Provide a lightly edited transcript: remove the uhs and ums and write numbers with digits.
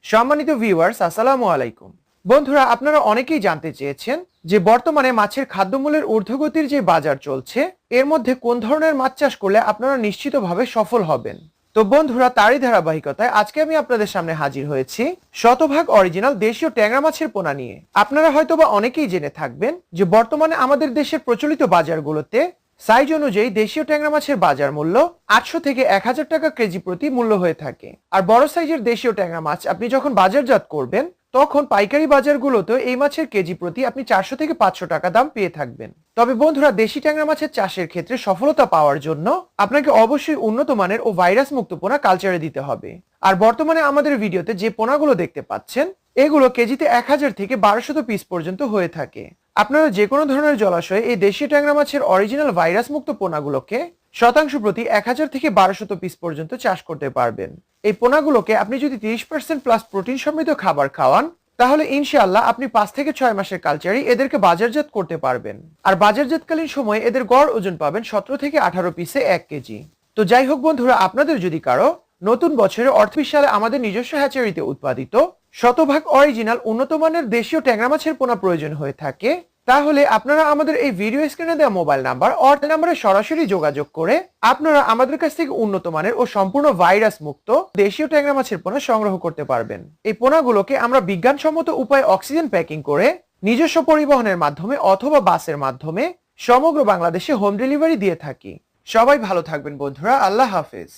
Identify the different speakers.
Speaker 1: সম্মানিত ভিউয়ার্স, আসসালামু আলাইকুম। বন্ধুরা, আপনারা অনেকেই জানতে চেয়েছেন যে বর্তমানে মাছের খাদ্যমূল্যের ঊর্ধ্বগতির যে বাজার চলছে, এর মধ্যে কোন ধরনের মাছ চাষ করলে আপনারা নিশ্চিতভাবে সফল হবেন। তো বন্ধুরা, তারই ধারাবাহিকতায় আজকে আমি আপনাদের সামনে হাজির হয়েছি শতভাগ অরিজিনাল দেশীয় ট্যাংরা মাছের পোনা নিয়ে। আপনারা হয়তোবা অনেকেই জেনে থাকবেন যে বর্তমানে আমাদের দেশের প্রচলিত বাজারগুলোতে সাইজ অনুযায়ী দেশীয় ট্যাংরা মাছের বাজার মূল্য 800 থেকে 1000 টাকা কেজি প্রতি মূল্য হয়ে থাকে। আর বড় সাইজের দেশীয় ট্যাংরা মাছ আপনি যখন বাজারজাত করবেন, তখন পাইকারি বাজারগুলোতে এই মাছের কেজি প্রতি আপনি 400 থেকে 500 টাকা দাম পেয়ে থাকবেন। তবে বন্ধুরা, দেশি ট্যাংরা মাছের চাষের ক্ষেত্রে সফলতা পাওয়ার জন্য আপনাকে অবশ্যই উন্নত মানের ও ভাইরাস মুক্ত পোনা কালচারে দিতে হবে। আর বর্তমানে আমাদের ভিডিওতে যে পোনাগুলো দেখতে পাচ্ছেন, এগুলো কেজিতে 1000 থেকে 1200 পিস পর্যন্ত হয়ে থাকে। আপনারা যে কোনো ধরনের জলাশয়ে এই দেশি ট্যাংরা মাছের অরিজিনাল ভাইরাস মুক্ত পোনাগুলোকে শতাংশ প্রতি 1000 থেকে 1200 পিস পর্যন্ত চাষ করতে পারবেন। এই পোনাগুলোকে আপনি যদি 30% প্লাস প্রোটিন সমৃদ্ধ খাবার খাওয়ান, তাহলে ইনশাআল্লাহ আপনি 5 থেকে 6 মাসের কালচারেই এদেরকে বাজারজাত করতে পারবেন। আর বাজারজাতকালীন সময়ে এদের গড় ওজন পাবেন 17 থেকে 18 পিসে 1 কেজি। তো যাই হোক বন্ধুরা, আপনাদের যদি কারো নতুন বছরে অর্থ সালে আমাদের নিজস্ব হ্যাচারিতে উৎপাদিত শতভাগ অরিজিনাল উন্নত মানের দেশীয় ট্যাংরা মাছের পোনা প্রয়োজন হয়ে থাকে, তাহলে আপনারা আমাদের এই ভিডিও স্ক্রিনে দেওয়া মোবাইল নাম্বার নাম্বারে সরাসরি যোগাযোগ করে আপনারা আমাদের কাছ থেকে উন্নত মানের ও সম্পূর্ণ ভাইরাস মুক্ত দেশীয় ট্যাংরা মাছের পোনা সংগ্রহ করতে পারবেন। এই পোনাগুলোকে আমরা বিজ্ঞানসম্মত উপায়ে অক্সিজেন প্যাকিং করে নিজস্ব পরিবহনের মাধ্যমে অথবা বাসের মাধ্যমে সমগ্র বাংলাদেশে হোম ডেলিভারি দিয়ে থাকি। সবাই ভালো থাকবেন বন্ধুরা, আল্লাহ হাফেজ।